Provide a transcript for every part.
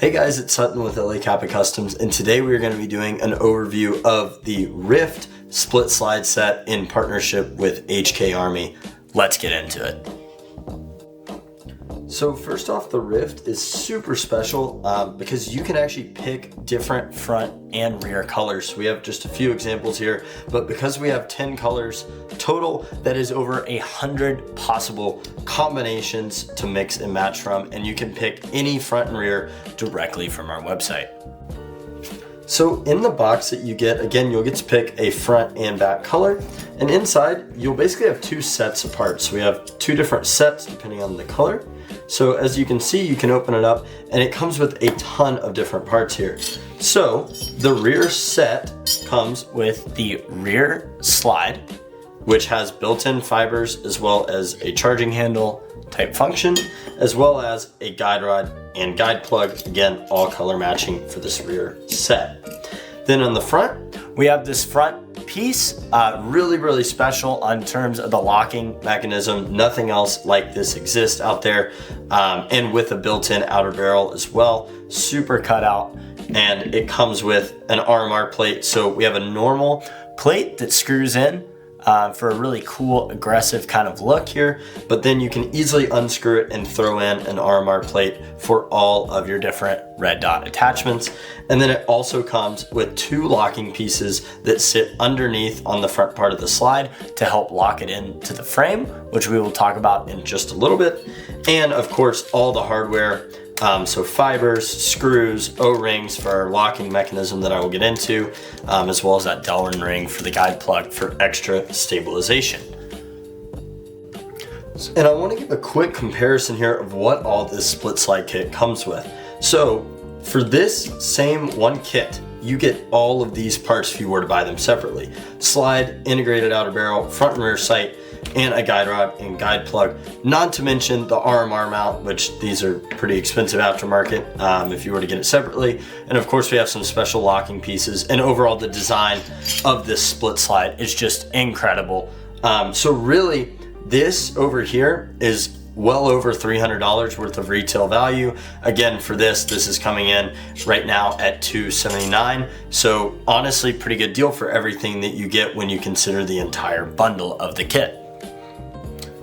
Hey guys, it's Sutton with LA Capa Customs, and today we're going to be doing an overview of the Rift split slide set in partnership with HK Army. Let's get into it. So first off, the Rift is super special because you can actually pick different front and rear colors. We have just a few examples here, but because we have 10 colors total, that is over 100 possible combinations to mix and match from, and you can pick any front and rear directly from our website. So in the box that you get, again, you'll get to pick a front and back color, and inside you'll basically have two sets of parts. So we have two different sets depending on the color. So as you can see, you can open it up and it comes with a ton of different parts here. So the rear set comes with the rear slide, which has built-in fibers as well as a charging handle type function, as well as a guide rod and guide plug, again, all color matching for this rear set. Then on the front, we have this front piece, really special on terms of the locking mechanism. Nothing else like this exists out there, and with a built-in outer barrel as well, super cut out, and it comes with an RMR plate. So we have a normal plate that screws in for a really cool, aggressive kind of look here, but then you can easily unscrew it and throw in an RMR plate for all of your different red dot attachments. And then it also comes with two locking pieces that sit underneath on the front part of the slide to help lock it into the frame, which we will talk about in just a little bit. And of course, all the hardware, so fibers, screws, O-rings for our locking mechanism that I will get into, as well as that Delrin ring for the guide plug for extra stabilization. And I want to give a quick comparison here of what all this split slide kit comes with. So for this same one kit, you get all of these parts if you were to buy them separately. Slide, integrated outer barrel, front and rear sight, and a guide rod and guide plug, not to mention the RMR mount, which these are pretty expensive aftermarket if you were to get it separately. And of course we have some special locking pieces, and overall the design of this split slide is just incredible. So really this over here is well over $300 worth of retail value. Again, for this is coming in right now at $279. So honestly, pretty good deal for everything that you get when you consider the entire bundle of the kit.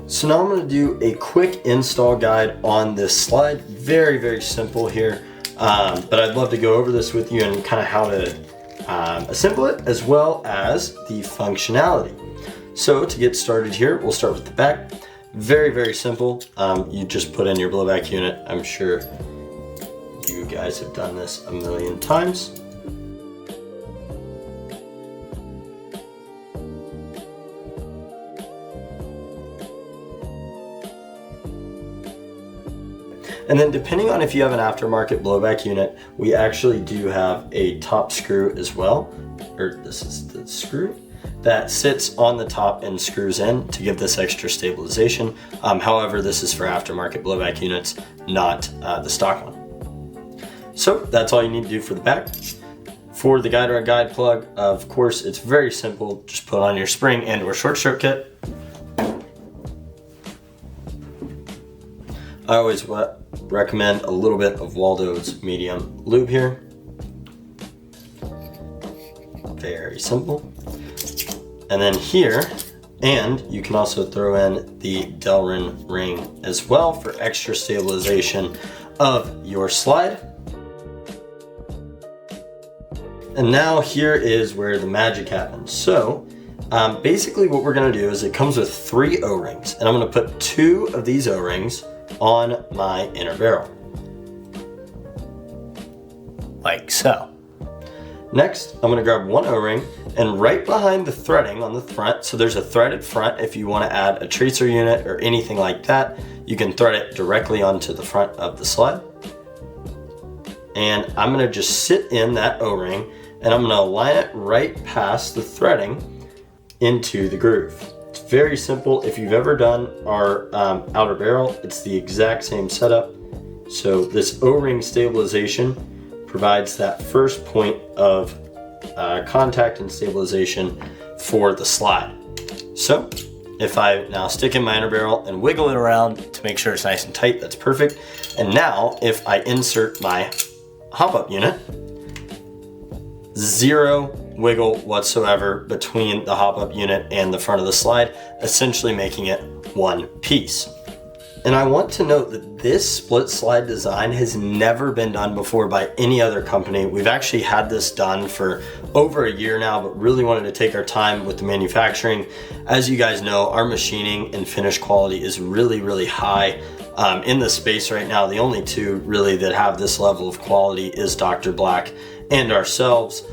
So now I'm going to do a quick install guide on this slide. Very simple here, but I'd love to go over this with you and kind of how to assemble it, as well as the functionality. So to get started here, we'll start with the back. Very simple. You just put in your blowback unit. I'm sure you guys have done this a million times. And then depending on if you have an aftermarket blowback unit, we actually do have a top screw as well, or this is the screw that sits on the top and screws in to give this extra stabilization. However, this is for aftermarket blowback units, not the stock one. So that's all you need to do for the back. For the guide rod guide plug, of course, it's very simple. Just put on your spring and or short stroke kit. I always recommend a little bit of Waldo's medium lube here. Very simple. And then here, and you can also throw in the Delrin ring as well for extra stabilization of your slide. And now here is where the magic happens. So basically what we're gonna do is it comes with 3 O-rings, and I'm gonna put 2 of these O-rings on my inner barrel. Like so. Next, I'm gonna grab 1 O-ring, and right behind the threading on the front, so there's a threaded front. If you wanna add a tracer unit or anything like that, you can thread it directly onto the front of the slide. And I'm gonna just sit in that O-ring, and I'm gonna align it right past the threading into the groove. It's very simple. If you've ever done our outer barrel, it's the exact same setup. So this O-ring stabilization provides that first point of contact and stabilization for the slide. So if I now stick in my inner barrel and wiggle it around to make sure it's nice and tight, that's perfect. And now if I insert my hop-up unit, zero wiggle whatsoever between the hop-up unit and the front of the slide, essentially making it one piece. And I want to note that this split slide design has never been done before by any other company. We've actually had this done for over a year now, but really wanted to take our time with the manufacturing. As you guys know, our machining and finish quality is really, really high in the space right now. The only two really that have this level of quality is Dr. Black and ourselves.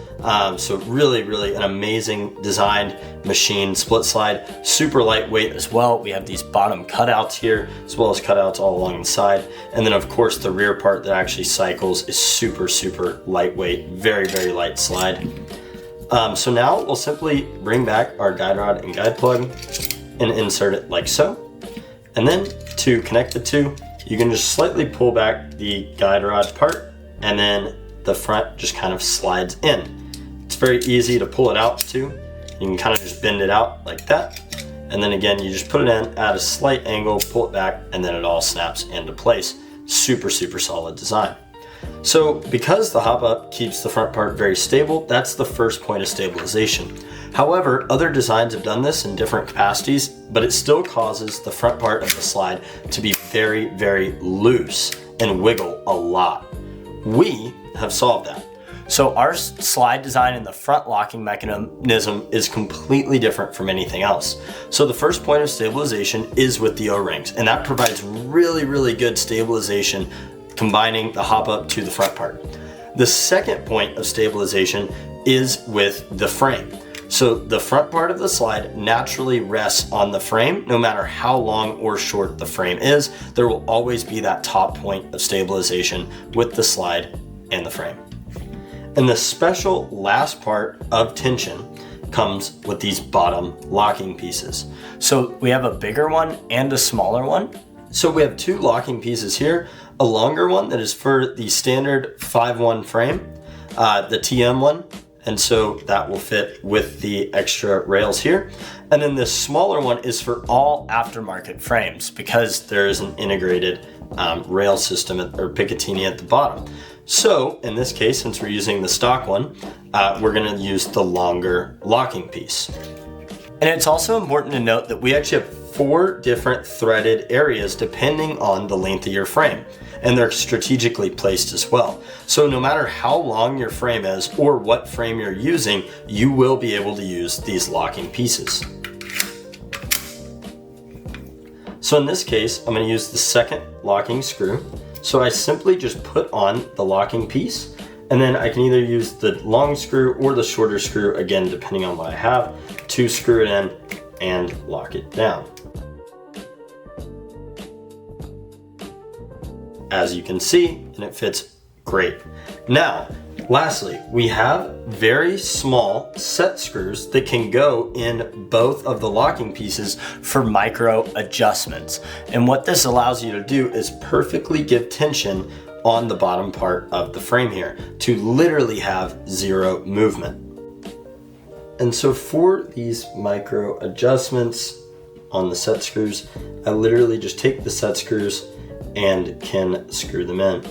So really an amazing designed machine. Split slide, super lightweight as well. We have these bottom cutouts here, as well as cutouts all along the side. And then of course the rear part that actually cycles is super lightweight, very light slide. So now we'll simply bring back our guide rod and guide plug and insert it like so. And then to connect the two, you can just slightly pull back the guide rod part, and then the front just kind of slides in. It's very easy to pull it out too. You can kind of just bend it out like that. And then again, you just put it in at a slight angle, pull it back, and then it all snaps into place. Super solid design. So because the hop up keeps the front part very stable, that's the first point of stabilization. However, other designs have done this in different capacities, but it still causes the front part of the slide to be very loose and wiggle a lot. We have solved that. So our slide design in the front locking mechanism is completely different from anything else. So the first point of stabilization is with the O-rings, and that provides really good stabilization, combining the hop up to the front part. The second point of stabilization is with the frame. So the front part of the slide naturally rests on the frame. No matter how long or short the frame is, there will always be that top point of stabilization with the slide and the frame. And the special last part of tension comes with these bottom locking pieces. So we have a bigger one and a smaller one. So we have two locking pieces here, a longer one that is for the standard 5-1 frame, the TM one, and so that will fit with the extra rails here. And then this smaller one is for all aftermarket frames because there is an integrated rail system or Picatinny at the bottom. So in this case, since we're using the stock one, we're gonna use the longer locking piece. And it's also important to note that we actually have 4 different threaded areas depending on the length of your frame, and they're strategically placed as well. So no matter how long your frame is or what frame you're using, you will be able to use these locking pieces. So in this case, I'm gonna use the second locking screw. So I simply just put on the locking piece, and then I can either use the long screw or the shorter screw, again, depending on what I have, to screw it in and lock it down. As you can see, and it fits great. Now, lastly, we have very small set screws that can go in both of the locking pieces for micro adjustments. And what this allows you to do is perfectly give tension on the bottom part of the frame here to literally have zero movement. And so for these micro adjustments on the set screws, I literally just take the set screws and can screw them in.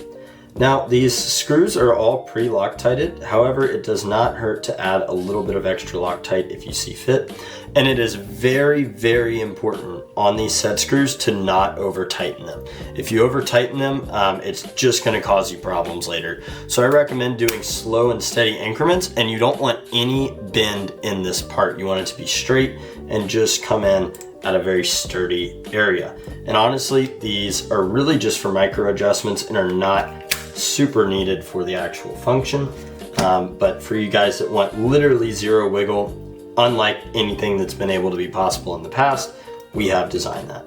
Now, these screws are all pre-Loctited. However, it does not hurt to add a little bit of extra Loctite if you see fit. And it is very important on these set screws to not over tighten them. If you over tighten them, it's just gonna cause you problems later. So I recommend doing slow and steady increments, and you don't want any bend in this part. You want it to be straight and just come in at a very sturdy area. And honestly, these are really just for micro adjustments and are not super needed for the actual function. But for you guys that want literally zero wiggle, unlike anything that's been able to be possible in the past, we have designed that.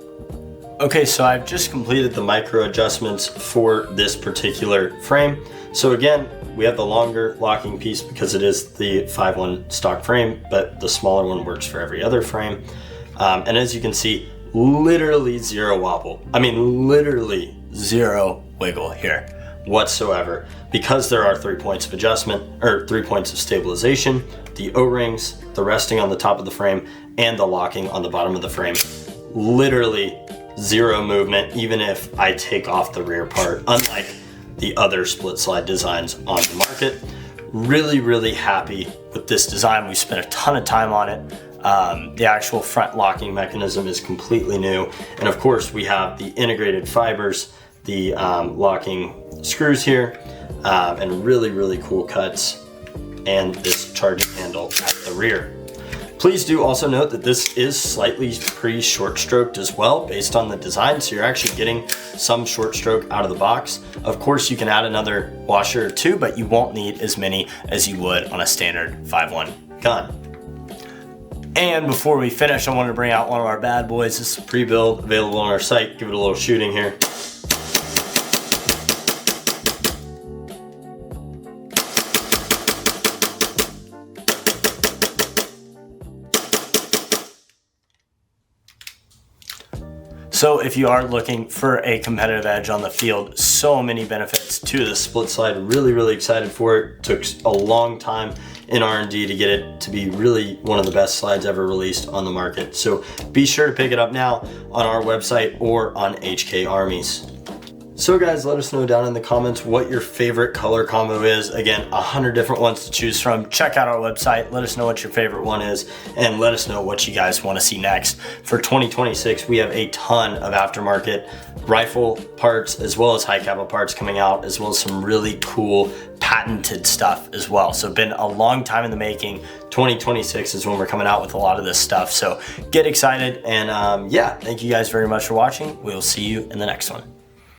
Okay, so I've just completed the micro adjustments for this particular frame. So again, we have the longer locking piece because it is the 5-1 stock frame, but the smaller one works for every other frame. And as you can see, literally zero wobble. I mean, literally zero wiggle here whatsoever, because there are 3 points of adjustment, or 3 points of stabilization, the O-rings, the resting on the top of the frame, and the locking on the bottom of the frame. Literally zero movement, even if I take off the rear part, unlike the other split slide designs on the market. Really happy with this design. We spent a ton of time on it. The actual front locking mechanism is completely new. And of course we have the integrated fibers, the locking screws here, and really cool cuts, and this charging handle at the rear. Please do also note that this is slightly pre-short stroked as well based on the design, so you're actually getting some short stroke out of the box. Of course you can add another washer or two, but you won't need as many as you would on a standard 5.1 gun. And before we finish, I wanted to bring out one of our bad boys. This is a pre-build available on our site. Give it a little shooting here. So if you are looking for a competitive edge on the field, so many benefits to the split slide. Really excited for it. Took a long time in R&D to get it to be really one of the best slides ever released on the market. So be sure to pick it up now on our website or on HK Armies. So guys, let us know down in the comments what your favorite color combo is. Again, 100 different ones to choose from. Check out our website, let us know what your favorite one is, and let us know what you guys want to see next. For 2026, we have a ton of aftermarket rifle parts as well as high capa parts coming out, as well as some really cool patented stuff as well. So been a long time in the making. 2026 is when we're coming out with a lot of this stuff. So get excited, and yeah, thank you guys very much for watching. We will see you in the next one.